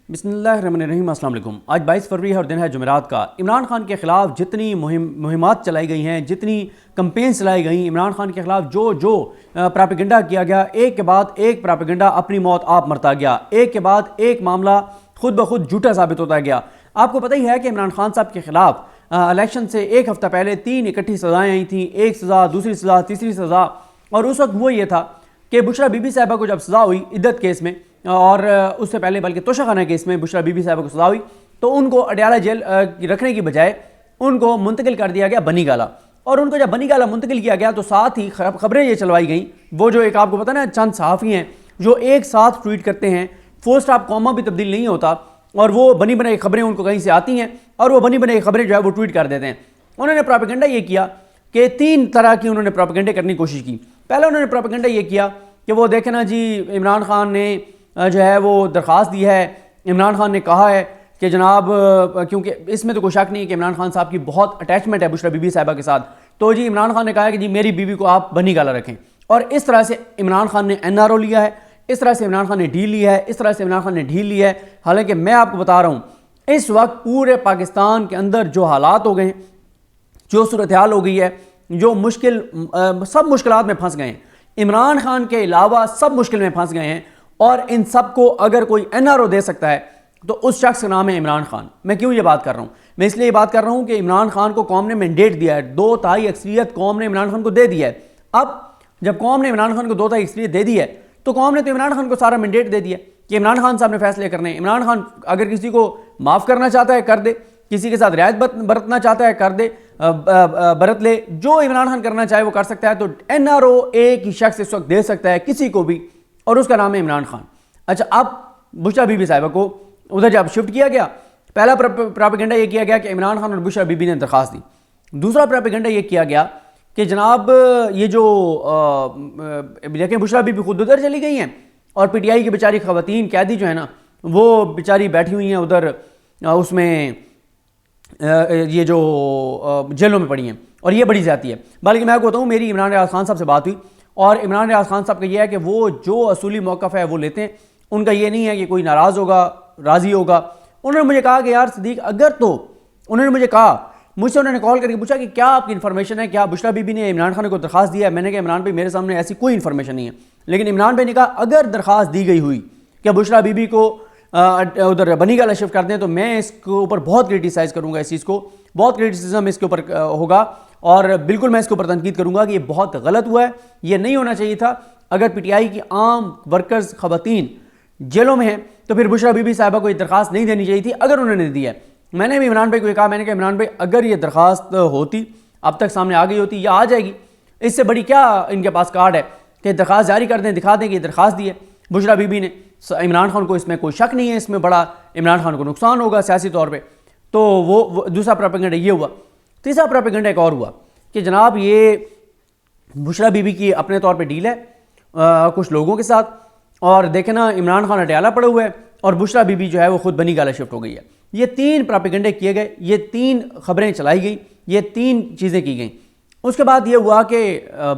बिस्मिल्लाहिर्रहमानिर्रहीम। अस्सलाम वालेकुम। आज 22 फरवरी है और दिन है जुमेरात का। इमरान खान के ख़िलाफ़ जितनी मुहिमात चलाई गई हैं, जितनी कंपेन्स चलाई गई इमरान खान के ख़िलाफ़, जो प्रोपेगेंडा किया गया, एक के बाद एक प्रोपेगेंडा अपनी मौत आप मरता गया, एक के बाद एक मामला खुद ब खुद झूठा साबित होता गया। आपको पता ही है कि इमरान खान साहब के ख़िलाफ़ इलेक्शन से एक हफ़्ता पहले 3 इकट्ठी सज़ाएँ आई थी, एक सज़ा, दूसरी सज़ा, तीसरी सज़ा। और उस वक्त वो ये था कि बुशरा बीबी साहिबा को जब सज़ा हुई इद्दत केस में, और उससे पहले बल्कि तोशाखाना केस में बुशरा बीबी साहिबा को सज़ा हुई, तो उनको अडयाला जेल रखने की बजाय उनको मुंतकिल कर दिया गया बनी गाला। और उनको जब बनी गाला मुंतकिल किया गया तो साथ ही खबरें ये चलवाई गई, वो जो एक आपको पता ना चंद सहाफ़ी हैं जो एक साथ ट्वीट करते हैं, फुल स्टॉप कॉमा भी तब्दील नहीं होता, और वो बनी बनाई खबरें उनको कहीं से आती हैं और वो बनी बनाई खबरें जो है वो ट्वीट कर देते हैं। उन्होंने प्रोपेगेंडा ये किया कि 3 तरह की उन्होंने प्रोपेगेंडे करने की कोशिश की। पहले उन्होंने प्रोपेगेंडा ये किया कि वो देखे ना जी, इमरान खान ने जो है वो दरख्वास्त दी है, इमरान खान ने कहा है कि जनाब, क्योंकि इसमें तो कोई शक नहीं है कि इमरान खान साहब की बहुत अटैचमेंट है बुशरा बीबी साहिबा के साथ, तो जी इमरान खान ने कहा है कि जी मेरी बीबी को आप बनी गाला रखें। और इस तरह से इमरान खान ने NRO लिया है, इस तरह से इमरान खान ने डील लिया है, इस तरह से इमरान खान ने ढील लिया है। हालांकि मैं आपको बता रहा हूँ, इस वक्त पूरे पाकिस्तान के अंदर जो हालात हो गए हैं, जो सूरत हाल हो गई है, जो सब मुश्किलात में फंस गए हैं, इमरान खान के अलावा सब मुश्किल में फंस गए हैं। और इन सब को अगर कोई NRO दे सकता है तो उस शख्स का नाम है इमरान खान। मैं क्यों ये बात कर रहा हूँ? मैं इसलिए ये बात कर रहा हूँ कि इमरान खान को कौम ने मैंडेट दिया है, 2/3 अक्सरियत कौम ने इमरान खान को दे दिया है। अब जब कौम ने इमरान खान को 2/3 अक्सरियत दे दी है तो कौम ने तो इमरान खान को सारा मैंडेट दे दिया कि इमरान खान साहब ने फैसले करने हैं। इमरान खान अगर किसी को माफ़ करना चाहता है कर दे, किसी के साथ रियायत बरतना चाहता है कर दे, बरत ले, जो इमरान खान करना चाहे वो कर सकता है। तो NRO एक ही शख्स इस वक्त दे सकता है किसी को भी, और उसका नाम है इमरान खान। अच्छा, अब बुशरा बीबी साहिबा को उधर जब शिफ्ट किया गया, पहला प्रोपेगेंडा ये किया गया कि इमरान खान और बुशरा बीबी ने दरख्वास्त दी। दूसरा प्रोपेगेंडा ये किया गया कि जनाब ये जो देखें बुशरा बीबी खुद उधर चली गई हैं और PTI की बेचारी ख़वातीन कैदी जो है ना, वो बेचारी बैठी हुई हैं उधर, उसमें ये जो जेलों में पड़ी हैं, और ये बड़ी ज़्यादती है। बल्कि मैं आपको बताऊँ, मेरी इमरान रियाज खान साहब से बात हुई और इमरान रियाज खान साहब का ये है कि वो जो असूली मौक़िफ़ है वो लेते हैं। उनका ये नहीं है कि कोई नाराज़ होगा राज़ी होगा। उन्होंने मुझे कहा कि यार सदीक, अगर तो उन्होंने मुझे कहा, मुझसे उन्होंने कॉल करके पूछा कि क्या आपकी इन्फॉर्मेशन है, क्या बुशरा बीबी ने इमरान खान को दरख्वास्त दिया है? मैंने कहा इमरान भाई मेरे सामने ऐसी कोई इन्फॉर्मेशन नहीं है। लेकिन इमरान भाई ने कहा अगर दरख्वास्त दी गई हुई कि बुशरा बीबी को उधर बनी गाला शिफ्ट कर दें तो मैं इसके ऊपर बहुत क्रिटिसाइज़ करूँगा, इस चीज़ को बहुत क्रिटिसिज्म इसके ऊपर होगा, और बिल्कुल मैं इसके ऊपर तनकीद करूँगा कि ये बहुत गलत हुआ है, ये नहीं होना चाहिए था। अगर PTI की आम वर्कर्स ख़वातीन जेलों में हैं तो फिर बुशरा बीबी साहिबा को ये दरख्वास्त नहीं देनी चाहिए थी, अगर उन्होंने दी है। मैंने भी इमरान भाई को कहा, मैंने कहा इमरान भाई अगर ये दरख्वास्त होती, अब तक सामने आ गई होती या आ जाएगी, इससे बड़ी क्या इनके पास कार्ड है कि दरख्वास्त जारी कर दें, दिखा दें कि दरख्वास्त दी है बुशरा बीबी ने। इमरान खान को इसमें कोई शक नहीं है, इसमें बड़ा इमरान खान को नुकसान होगा सियासी तौर पर। तो वो दूसरा प्रोपेगेंडा ये हुआ। तीसरा प्रोपेगेंडा एक और हुआ कि जनाब ये बुशरा बीबी की अपने तौर पे डील है कुछ लोगों के साथ, और देखे ना इमरान खान अडयाला पड़े हुए है और बुशरा बीबी जो है वो खुद बनी गाला शिफ्ट हो गई है। ये 3 प्रोपेगेंडे किए गए, ये 3 खबरें चलाई गई, ये 3 चीज़ें की गई। उसके बाद ये हुआ कि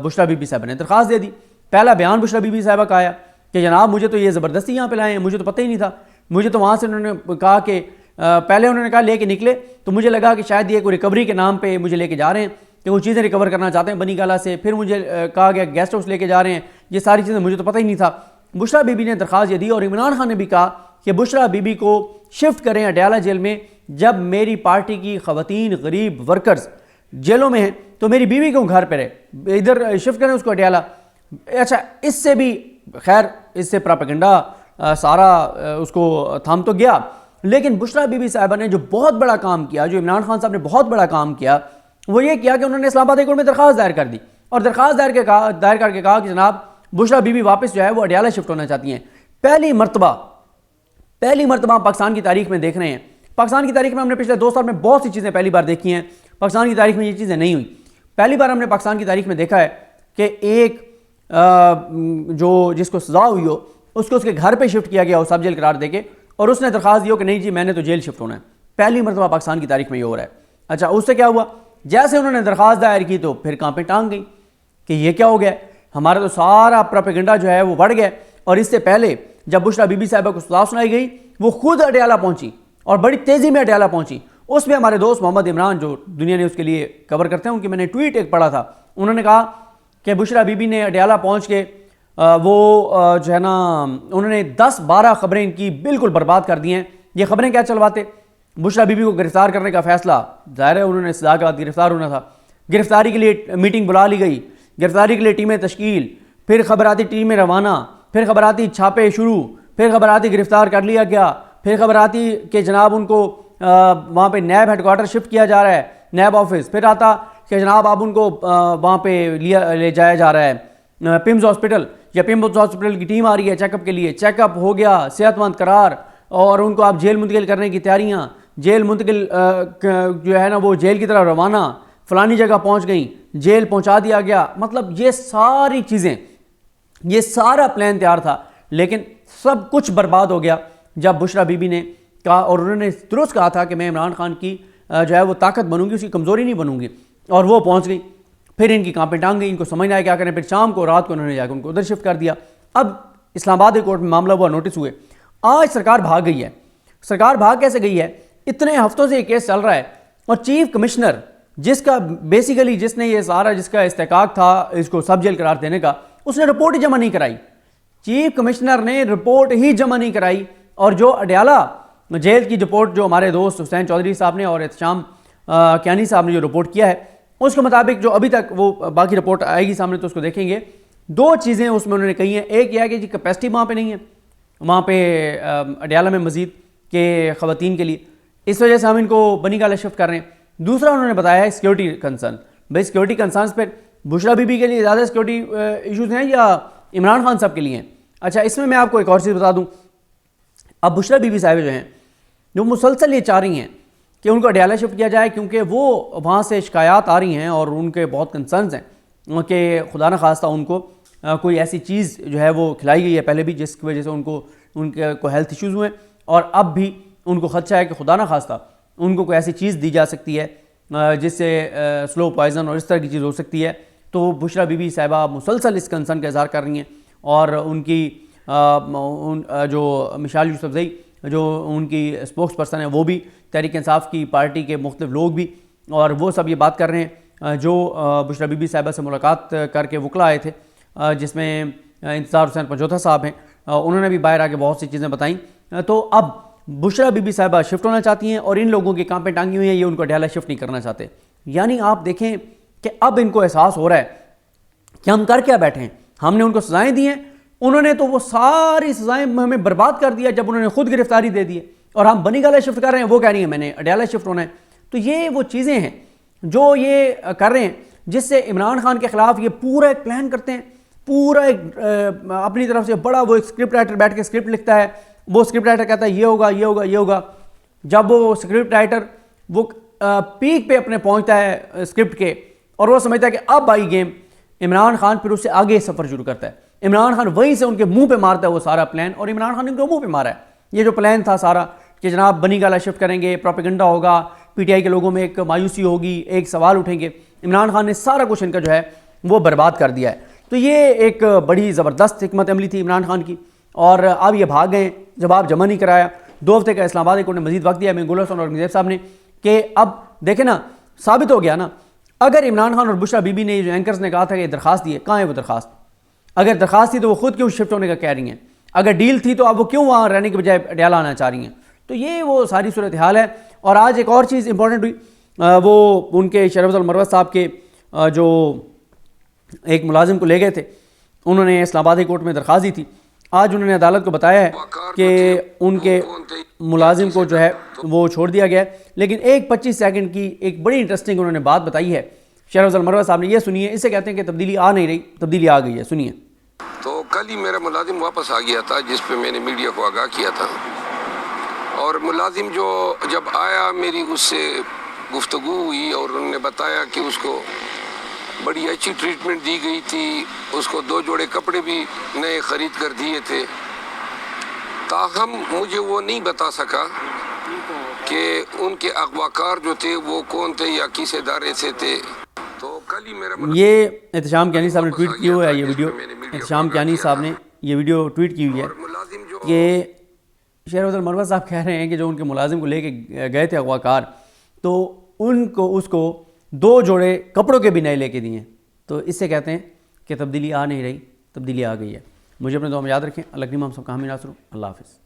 बुशरा बीबी साहब ने दरख्वास्त दे दी। पहला बयान बुशरा बीबी साहबा का आया कि जनाब मुझे तो ये ज़बरदस्ती यहाँ पे लाए हैं, मुझे तो पता ही नहीं था। मुझे तो वहाँ से उन्होंने कहा कि पहले उन्होंने कहा लेके निकले, तो मुझे लगा कि शायद ये कोई रिकवरी के नाम पे मुझे लेके जा रहे हैं कि वो चीज़ें रिकवर करना चाहते हैं बनी गाला से। फिर मुझे कहा गया गेस्ट हाउस लेके जा रहे हैं, ये सारी चीज़ें मुझे तो पता ही नहीं था। बुशरा बीबी ने दरख्वास्त ये दी और इमरान खान ने भी कहा कि बुशरा बीबी को शिफ्ट करें अडयाला जेल में। जब मेरी पार्टी की ख़वातीन गरीब वर्कर्स जेलों में हैं तो मेरी बीवी को घर पर है, इधर शिफ्ट करें उसको अडयाला। अच्छा, इससे भी खैर इससे प्रोपेगेंडा सारा उसको थाम तो गया। लेकिन बुशरा बीबी साहिबा ने जो बहुत बड़ा काम किया, जो इमरान खान साहब ने बहुत बड़ा काम किया, वो ये किया कि उन्होंने इस्लामाबाद हाई कोर्ट में दरख्वास्त दायर कर दी और दरख्वास्त दायर करके कहा कि जनाब बुशरा बीबी वापस जो है वो अडयाला शिफ्ट होना चाहती हैं। पहली मरतबा पाकिस्तान की तारीख में देख रहे हैं। पाकिस्तान की तारीख में हमने पिछले 2 साल में बहुत सी चीज़ें पहली बार देखी हैं, पाकिस्तान की तारीख में ये चीज़ें नहीं हुई। पहली बार हमने पाकिस्तान की तारीख में देखा है कि एक जो जिसको सज़ा हुई हो उसको उसके घर पे शिफ्ट किया गया हो सब जेल करार देके, और उसने दरख्वास्त दी हो कि नहीं जी मैंने तो जेल शिफ्ट होना है। पहली मरतबा पाकिस्तान की तारीख में ये हो रहा है। अच्छा, उससे क्या हुआ? जैसे उन्होंने दरख्वास्त दायर की तो फिर कांपे टांग गई कि ये क्या हो गया, हमारा तो सारा प्रोपेगेंडा जो है वो बढ़ गया। और इससे पहले जब बुशरा बीबी साहिबा को सजा सुनाई गई, वो खुद अडयाला पहुंची और बड़ी तेज़ी में अडयाला पहुंची। उसमें हमारे दोस्त मोहम्मद इमरान, जो दुनिया ने उसके लिए कवर करते हैं, उनकी मैंने ट्वीट एक पढ़ा था। उन्होंने कहा कि बुशरा बीबी ने अडयाला पहुंच के वो जो है ना, उन्होंने 10-12 खबरें इनकी बिल्कुल बर्बाद कर दी हैं। ये खबरें क्या चलवाते? बुशरा बीबी को गिरफ्तार करने का फैसला, ज़ाहिर है उन्होंने सजा के बाद गिरफ्तार होना था, गिरफ्तारी के लिए मीटिंग बुला ली गई, गिरफ्तारी के लिए टीमें तश्कील, फिर खबराती टीमें रवाना, फिर खबराती छापे शुरू, फिर खबराती गिरफ्तार कर लिया गया, फिर खबराती के जनाब उनको वहाँ पे नैब हेडक्वार्टर शिफ्ट किया जा रहा है, नैब ऑफिस, फिर आता कि जनाब अब उनको वहाँ पे ले जाया जा रहा है पिम्स हॉस्पिटल, या पिम्स हॉस्पिटल की टीम आ रही है चेकअप के लिए, चेकअप हो गया, सेहतमंद करार, और उनको आप जेल मुंतकिल करने की तैयारियाँ, जेल मुंतकिल जो है ना वो जेल की तरफ रवाना, फ़लानी जगह पहुँच गई, जेल पहुँचा दिया गया। मतलब ये सारी चीज़ें, ये सारा प्लान तैयार था, लेकिन सब कुछ बर्बाद हो गया जब बुशरा बीबी ने कहा, और उन्होंने दुरुस्त कहा था कि मैं इमरान खान की जो है वो ताकत बनूंगी, उसकी कमज़ोरी नहीं बनूंगी, और वो पहुंच गई। फिर इनकी कांपें टांग गई, इनको समझ ना आया क्या करें। फिर शाम को, रात को उन्होंने जाकर उनको उधर शिफ्ट कर दिया। अब इस्लामाबाद कोर्ट में मामला हुआ, नोटिस हुए, आज सरकार भाग गई है। सरकार भाग कैसे गई है? इतने हफ्तों से ये केस चल रहा है, और चीफ कमिश्नर, जिसका बेसिकली जिसने ये सारा जिसका इस्तेकाक था इसको सब जेल करार देने का, उसने रिपोर्ट ही जमा नहीं कराई। चीफ कमिश्नर ने रिपोर्ट ही जमा नहीं कराई, और जो अडयाला जेल की रिपोर्ट जो हमारे दोस्त हुसैन चौधरी साहब ने और एहतशाम कियानी साहब ने जो रिपोर्ट किया है, उसके मुताबिक जो अभी तक वो बाकी रिपोर्ट आएगी सामने तो उसको देखेंगे। दो चीज़ें उसमें उन्होंने कही हैं। एक यह है कि जी कैपेसिटी वहाँ पे नहीं है, वहाँ पे अडयाला में मज़ीद के ख़वातीन के लिए, इस वजह से हम इनको बनी गाला शिफ्ट कर रहे हैं। दूसरा उन्होंने बताया है सिक्योरिटी कंसर्न। भाई सिक्योरिटी कंसर्न पर बुशरा बीबी के लिए ज़्यादा सिक्योरिटी इशूज़ हैं या इमरान खान साहब के लिए हैं? अच्छा, इसमें मैं आपको एक और चीज़ बता दूँ। अब बुशरा बीबी साहिबा जो हैं, जो मुसलसल ये चाह रही हैं कि उनको अडयाला शिफ्ट किया जाए, क्योंकि वो वहाँ से शिकायत आ रही हैं और उनके बहुत कंसर्न्स हैं कि खुदा न खास्ता उनको कोई ऐसी चीज़ जो है वो खिलाई गई है पहले भी, जिसकी वजह से उनके को हेल्थ इश्यूज़ हुए, और अब भी उनको खदशा है कि खुदा न खास्ता उनको कोई ऐसी चीज़ दी जा सकती है जिससे स्लो पॉइजन और इस तरह की चीज़ हो सकती है। तो बुशरा बीबी साहिबा मुसलसल इस कंसर्न का इज़हार कर रही हैं, और उनकी जो मिशाल यूसुफजई जो उनकी स्पोक्स पर्सन है, वो भी तहरीक इंसाफ की पार्टी के मुख्तलिफ लोग भी, और वो सब ये बात कर रहे हैं। जो बुशरा बीबी साहिबा से मुलाकात करके वकला आए थे, जिसमें इंतज़ार हुसैन पंजोथा साहब हैं, उन्होंने भी बाहर आके बहुत सी चीज़ें बताई। तो अब बुशरा बीबी साहिबा शिफ्ट होना चाहती हैं, और इन लोगों की कांपें टांगी हुई हैं, ये उनको अडयाला शिफ्ट नहीं करना चाहते। यानी आप देखें कि अब इनको एहसास हो रहा है कि हम कर क्या बैठे हैं। हमने उनको सज़ाएँ दी हैं, उन्होंने तो वो सारी सज़ाएँ हमें बर्बाद कर दिया जब उन्होंने खुद गिरफ्तारी दे दी है, और हम बनी गाला शिफ्ट कर रहे हैं, वो कह रही है मैंने अडयाला शिफ्ट होना है। तो ये वो चीज़ें हैं जो ये कर रहे हैं, जिससे इमरान खान के ख़िलाफ़ ये पूरा एक प्लान करते हैं, पूरा एक अपनी तरफ से बड़ा वो एक स्क्रिप्ट राइटर बैठ के स्क्रिप्ट लिखता है। वो स्क्रिप्ट राइटर कहता है ये होगा, ये होगा, ये होगा। जब वो स्क्रिप्ट राइटर वो पीक पे अपने पहुँचता है स्क्रिप्ट के, और वो समझता है कि अब आई गेम, इमरान खान फिर उससे आगे सफ़र शुरू करता है। इमरान खान वहीं से उनके मुंह पे मारता है वो सारा प्लान, और इमरान खान ने उनके मुंह पे मारा है। ये जो प्लान था सारा कि जनाब बनी गाला शिफ्ट करेंगे, प्रोपेगेंडा होगा, पीटीआई के लोगों में एक मायूसी होगी, एक सवाल उठेंगे, इमरान खान ने सारा कुछ इनका जो है वो बर्बाद कर दिया है। तो ये एक बड़ी ज़बरदस्त हिकमत अमली थी इमरान खान की, और अब ये भाग गए, जवाब जमा नहीं कराया। 2 हफ्ते का इस्लामाबाद कोर्ट ने मजीद वक्त दिया मैं गुलशन और मिज़ेब साहब ने, कि अब देखे ना, साबित हो गया ना, अगर इमरान खान और बुशरा बीबी ने जो एंकर्स ने कहा था कि दरख्वास्त दी है, कहाँ है वो दरख्वास्त? अगर दरख्वास्त थी तो वो खुद क्यों शिफ्ट होने का कह रही हैं? अगर डील थी तो अब वो क्यों वहाँ रहने के बजाय अडयाला आना चाह रही हैं? तो ये वो सारी सूरत हाल है। और आज एक और चीज़ इंपॉर्टेंट हुई, वो उनके शरफत मरवत साहब के जो एक मुलाजिम को ले गए थे, उन्होंने इस्लामाबाद कोर्ट में दरख्वास्त दी थी। आज उन्होंने अदालत को बताया है कि उनके मुलाजिम को जो है वो छोड़ दिया गया है। लेकिन एक 25 सेकंड की एक बड़ी इंटरेस्टिंग उन्होंने बात बताई है शरफत मरवत साहब ने, ये सुनिए। इसे कहते हैं कि तब्दीली आ नहीं रही, तब्दीली आ गई है, सुनिए। तो कल ही मेरा मुलाजिम वापस आ गया था, जिस पे मैंने मीडिया को आगाह किया था, और मुलाजिम जो जब आया मेरी उससे गुफ्तगू हुई, और उन्होंने बताया कि उसको बड़ी अच्छी ट्रीटमेंट दी गई थी, उसको 2 जोड़े कपड़े भी नए ख़रीद कर दिए थे। ताहम मुझे वो नहीं बता सका कि उनके अगवाकार जो थे वो कौन थे या किस इदारे से थे। तो कल ही मेरा ये एहतशाम कियानी साहब ने ट्वीट की हुआ है, ये वीडियो एहतशाम कियानी साहब ने ये वीडियो ट्वीट की हुई है। कि शेर मरवत साहब कह रहे हैं कि जो उनके मुलाजिम को लेके गए थे अगवाकार, तो उनको उसको 2 जोड़े कपड़ों के भी नए लेके दिए। तो इससे कहते हैं कि तब्दीली आ नहीं रही, तब्दीली आ गई है। मुझे अपने दुआ में याद रखें। अल्लाह करीम हम सब का हामी नासर। अल्लाह हाफ़िज़।